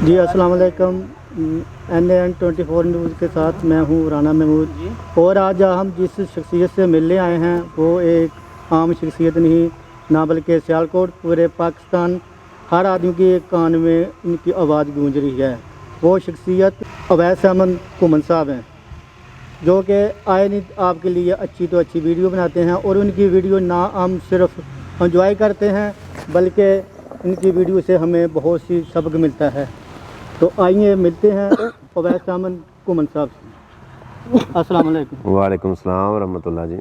जी अस्सलाम वालेकुम। NAN24 news के साथ मैं हूँ राना महमूद। और आज हम जिस शख्सियत से मिलने आए हैं वो एक आम शख्सियत नहीं, ना बल्कि सियालकोट पूरे पाकिस्तान हर आदमी के कान में इनकी आवाज़ गूंज रही है। वो शख्सियत अवैस अहमद घुमन साहब हैं, जो कि आए नहीं आपके लिए अच्छी तो अच्छी वीडियो बनाते हैं। और उनकी वीडियो ना हम सिर्फ एंजॉय करते हैं बल्कि इनकी वीडियो से हमें बहुत सी सबक मिलता है। तो आइए मिलते हैं अवैस अहमद घुमन साहब से। अस्सलाम वालेकुम। वालेकुम सलाम रहमतुल्लाह जी।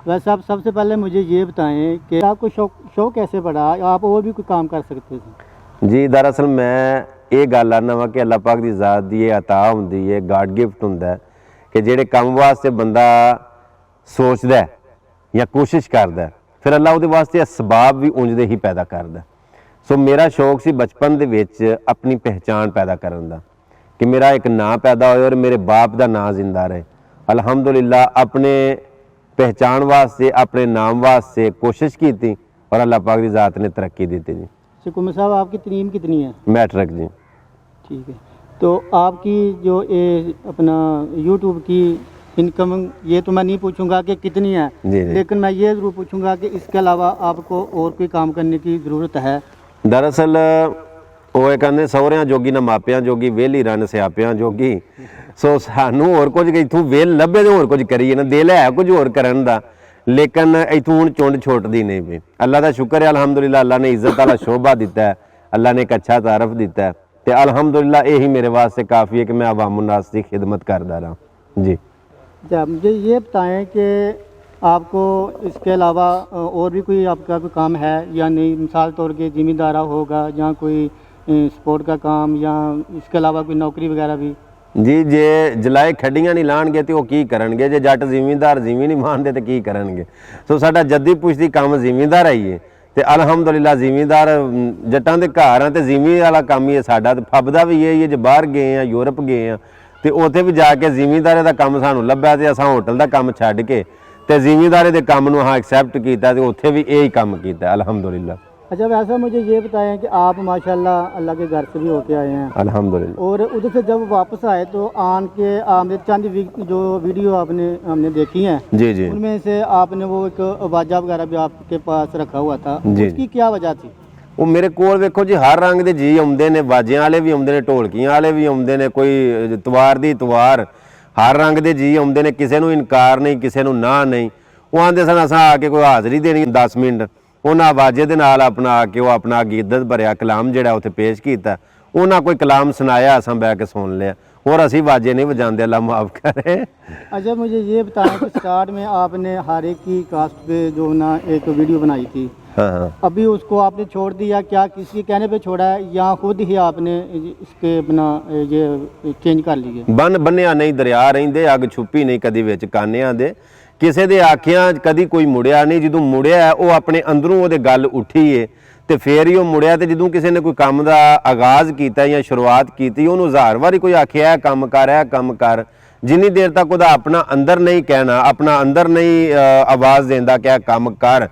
वैसे साहब सबसे पहले मुझे ये बताएं कि आपको शौक कैसे पड़ा, आप और भी कोई काम कर सकते थे? जी दरअसल मैं ये गल आना वा कि अल्लाह पाक की ज़ात दी ये अता हुंदी है, गॉड गिफ्ट हुंदा है कि जेड़े काम वास्ते बंदा सोचदा है या कोशिश करदा है फिर अल्लाह उहदे वास्ते असबाब भी उंज दे ही पैदा करदा। सो मेरा शौक सी बचपन दे विच अपनी पहचान पैदा करन दा कि मेरा एक नाम पैदा होए और मेरे बाप दा नाम जिंदा रहे। अल्हम्दुलिल्लाह अपने पहचान वास्ते अपने नाम वास्ते कोशिश की थी और अल्लाह पाक की ज़ात ने तरक्की दी थी जी। घुमन साहब आपकी तरीम कितनी है? मैट्रिक जी। ठीक है। तो आपकी जो ये अपना यूट्यूब की इनकम, ये तो मैं नहीं पूछूंगा कि कितनी है जी। लेकिन मैं ये ज़रूर पूछूंगा कि इसके अलावा आपको और कोई काम करने की ज़रूरत है? दरअसल वो कहते सहुरियां जोगी ना मापियां जोगी वेली रन सियापियां जोगी। सो सानू होर कुछ इथों वेल लभे तो होर कुछ करिए ना, दिल है कुछ होर करन दा लेकिन इथों हुण चुंड छुटदी नहीं पई। अल्लाह का शुक्र है अल्हम्दुलिल्लाह, अल्लाह ने इज्जत वाला शोभा दिता है, अल्लाह ने एक अच्छा तारफ दिता है तो अल्हम्दुलिल्लाह यही मेरे वास्ते काफ़ी है कि मैं अवामुन्नास की खिदमत करता रहा जी। अच्छा, मुझे ये बताएं कि आपको इसके अलावा और भी कोई आपका कोई काम है या नहीं? मिसाल तौर के ज़िम्मेदारा होगा या कोई स्पोर्ट का काम या इसके अलावा कोई नौकरी वगैरह भी? जी जे जलाए खड्डियां नहीं लाणगे तो की करनगे, जे जट जिमींदार जिमी नहीं मानते तो की करनगे। सो साडा जद्दी पुछदी काम जिमींदार है ही है तो अल्हम्दुलिल्लाह जिमींदार जट्टां दे घर हैं तो जिमी वाला काम ही है साडा। तो फबदा भी ये जे बाहर गए हैं यूरोप गए हैं तो उत्थे भी जाके जिमींदारे का काम सानू लभ्या तो असां होटल का काम छड्ड के ते जिमींदारे के काम नूं एक्सैप्ट किया तो उत्थे भी यही काम किया अल्हम्दुलिल्लाह। अच्छा, वैसा मुझे ये बताएं कि आप माशाल्लाह अल्लाह के घर से भी होके आए हैं अल्हम्दुलिल्लाह, और उधर से जब वापस आए तो आन के आमिर चंद जो वीडियो हमने देखी हैं जी जी, उनमें से आपने वो एक वाजा वगैरह भी आपके पास रखा हुआ था, जी। उसकी क्या वजह थी? वो मेरे कोल वेखो जी हर रंग के जी आउंदे ने, बाजियां वाले भी आउंदे ने, ढोलकियां वाले भी आउंदे ने, कोई तवार दी तवार, हर रंग के जी आउंदे ने, किसी नूं इनकार नहीं किसी नूं ना नहीं। वो आंदे सन असां आके कोई हाज़री देनी 10 मिनट उन्हें आवाजे दे नाल अपना आके वो अपना अकीदत भरिया कलाम जिहड़ा उत्थे पेश किया, उन्हें कोई कलाम सुनाया असां बैठ के सुन लिया और असीं वाजे नहीं बजाते, अल्लाह माफ़ करे। अच्छा, मुझे ये बताएं कि स्टार्ट में आपने हर एक की कास्ट पे जो ना एक वीडियो बनाई थी, हाँ, अभी उसको आपने छोड़ दिया, क्या किसी के कहने पे छोड़ा है या खुद ही आपने इसके अपना ये चेंज कर लिए? बन बन्निया नहीं दरिया रहिंदे, अग छुपी नहीं कदी विच कानियां दे, किसी दे आखियां कदी कोई मुड़िया नहीं। जदों मुड़िया है वो अपने अंदरों वो गल उठी है तो फिर ही वो मुड़िया। तो जदों किसी ने कोई काम का आगाज़ किया या शुरुआत की उन्होंने हज़ार बारी कोई आखिया काम कर, जिन्नी देर तक वह अपना अंदर नहीं कहना, अपना अंदर नहीं आवाज़ देंदा क्या काम कर,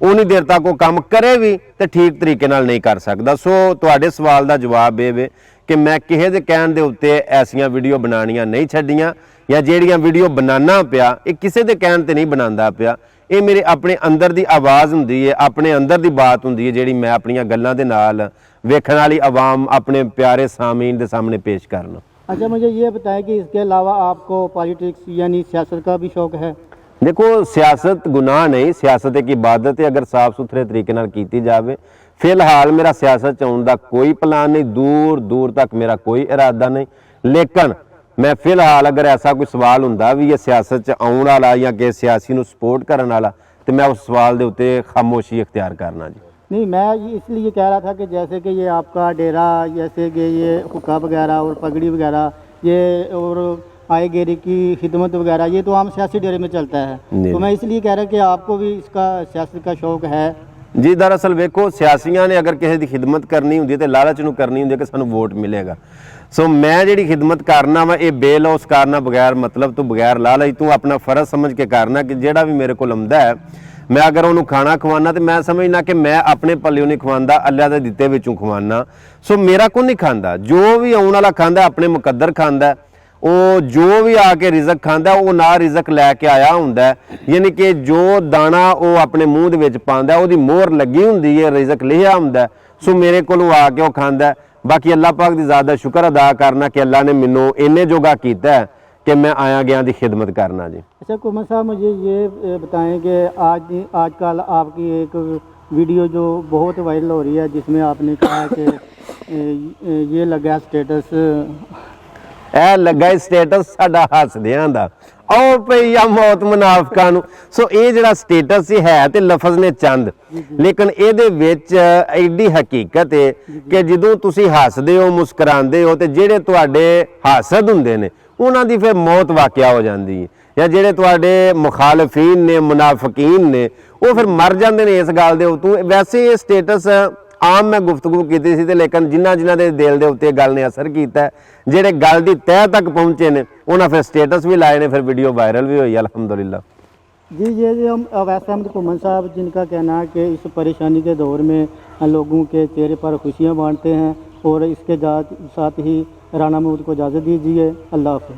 उन्नी देर तक वो काम करे भी तो ठीक तरीके नाल नहीं कर सकता। सो तुहाडे सवाल का जवाब ये वे कि मैं किसी के कहण दे उत्ते ऐसियां वीडियो बनानियां नहीं छड्डियां या ਜਿਹੜੀਆਂ वीडियो बनाना पिया ये किसी के कहण ते नहीं बनांदा पिया, ये मेरे अपने अंदर की आवाज़ हुंदी है, अपने अंदर की बात हुंदी है जिहड़ी मैं अपनियां गल्लां दे नाल वेखण वाली आवाम अपने प्यारे सामीन दे सामने पेश करना। अच्छा, मुझे ये बताएं कि इसके अलावा आपको पॉलिटिक्स यानी सियासत का भी शौक है? देखो सियासत गुनाह नहीं, सियासत एक इबादत है अगर साफ सुथरे तरीके नाल कीती जाए। फिलहाल मेरा सियासत च आउण दा कोई प्लान नहीं, दूर दूर तक मेरा कोई इरादा नहीं। लेकिन मैं फिलहाल अगर ऐसा कोई सवाल हुंदा भी ये सियासत च आउण वाला या किसी सियासी नूं सपोर्ट करन वाला तो मैं उस सवाल के उत्ते खामोशी इख्तियार करना जी। नहीं, मैं इसलिए कह रहा था कि जैसे कि ये आपका डेरा, जैसे कि ये हुक्का वगैरह और पगड़ी वगैरह ये और आए गेरी की खिदमत वगैरह ये तो आम सियासी डेरे में चलता है, तो मैं इसलिए कह रहा कि आपको भी इसका सियासत का शौक है? जी दरअसल वेखो सियासियां ने अगर किसी की खिदमत करनी होंदी तो लालच नूं करनी होंदी कि सानूं वोट मिलेगा। सो मैं जिहड़ी खिदमत करना वा ये बेलौस करना, बगैर मतलब तो बगैर लालच तो अपना फर्ज समझ के करना कि जिहड़ा भी मेरे को आउंदा है मैं अगर ਉਹਨੂੰ ਖਾਣਾ ਖਵਾਨਾ ਤੇ ਮੈਂ ਸਮਝਣਾ ਕਿ ਮੈਂ ਆਪਣੇ ਪੱਲਿਓਂ ਨਹੀਂ ਖਵਾਉਂਦਾ, ਅੱਲਾ ਦੇ ਦਿੱਤੇ ਵਿੱਚੋਂ ਖਵਾਨਾ। ਸੋ ਮੇਰਾ ਕੋਈ ਨਹੀਂ ਖਾਂਦਾ, ਜੋ ਵੀ ਆਉਣ ਵਾਲਾ ਖਾਂਦਾ ਆਪਣੇ ਮੁਕੱਦਰ ਖਾਂਦਾ। ਉਹ ਜੋ ਵੀ ਆ ਕੇ ਰਿਜ਼ਕ ਖਾਂਦਾ ਉਹ ਨਾ ਰਿਜ਼ਕ ਲੈ ਕੇ ਆਇਆ ਹੁੰਦਾ, ਯਾਨੀ ਕਿ ਜੋ ਦਾਣਾ ਉਹ ਆਪਣੇ ਮੂੰਹ ਦੇ ਵਿੱਚ ਪਾਉਂਦਾ ਉਹਦੀ ਮੋਹਰ ਲੱਗੀ ਹੁੰਦੀ ਹੈ, ਰਿਜ਼ਕ ਲਿਖਿਆ ਹੁੰਦਾ। ਸੋ ਮੇਰੇ ਕੋਲੋਂ ਆ ਕੇ ਉਹ ਖਾਂਦਾ। ਬਾਕੀ ਅੱਲਾਹ ਪਾਕ ਦੀ ਜ਼ਾਤ ਦਾ ਸ਼ੁਕਰ ਅਦਾ ਕਰਨਾ ਕਿ ਅੱਲਾਹ ने ਮੈਨੂੰ ਇੰਨੇ ਜੋਗਾ ਕੀਤਾ है कि मैं आया गया की खिदमत करना जी। अच्छा कुमर साहब, मुझे ये बताएं कि आजकल आपकी एक वीडियो जो बहुत वायरल हो रही है जिसमें आपने कहा कि ये लगा स्टेटस, ਇਹ ਲੱਗਾ ਸਟੇਟਸ ਸਾਡਾ ਹੱਸਦਿਆਂ ਦਾ, ਆਓ ਪਈ ਆ ਮੌਤ ਮੁਨਾਫਕਾਂ ਨੂੰ। ਸੋ ਇਹ ਜਿਹੜਾ ਸਟੇਟਸ ਸੀ ਹੈ ਤੇ ਲਫ਼ਜ਼ ਨੇ ਚੰਦ, ਲੇਕਿਨ ਇਹਦੇ ਵਿੱਚ ਐਡੀ ਹਕੀਕਤ ਹੈ ਕਿ ਜਦੋਂ ਤੁਸੀਂ ਹੱਸਦੇ ਹੋ ਮੁਸਕਰਾਉਂਦੇ ਹੋ ਤੇ ਜਿਹੜੇ ਤੁਹਾਡੇ ਹਾਸਦ ਹੁੰਦੇ ਨੇ ਉਹਨਾਂ ਦੀ ਫਿਰ ਮੌਤ ਵਾਕਿਆ ਹੋ ਜਾਂਦੀ ਹੈ, ਜਾਂ ਜਿਹੜੇ ਤੁਹਾਡੇ ਮੁਖਾਲਫੀਨ ਨੇ ਮੁਨਾਫਕੀਨ ਨੇ ਉਹ ਫਿਰ ਮਰ ਜਾਂਦੇ ਨੇ ਇਸ ਗੱਲ ਦੇ ਉੱਤੋਂ। ਵੈਸੇ ਇਹ ਸਟੇਟਸ ਆਮ ਮੈਂ ਗੁਫ਼ਤਗੂ ਕੀਤੀ ਸੀ ਤੇ ਲੇਕਿਨ ਜਿਨ੍ਹਾਂ ਦੇ ਦਿਲ ਦੇ ਉੱਤੇ ਗੱਲ ਨੇ ਅਸਰ ਕੀਤਾ, ਜਿਹੜੇ ਗੱਲ ਦੀ ਤਹਿ ਤੱਕ ਪਹੁੰਚੇ ਨੇ ਉਹਨਾਂ ਫਿਰ ਸਟੇਟਸ भी लाए ने, फिर वीडियो वायरल भी हुई अल्हम्दुलिल्लाह। जी ये हम अवैस अहमद कुमन साहब, जिनका कहना है कि इस परेशानी के दौर में लोगों के चेहरे पर खुशियाँ बांटते हैं, और इसके साथ ही राना महमूद को इजाज़त दीजिए। अल्लाह हाफ़िज़।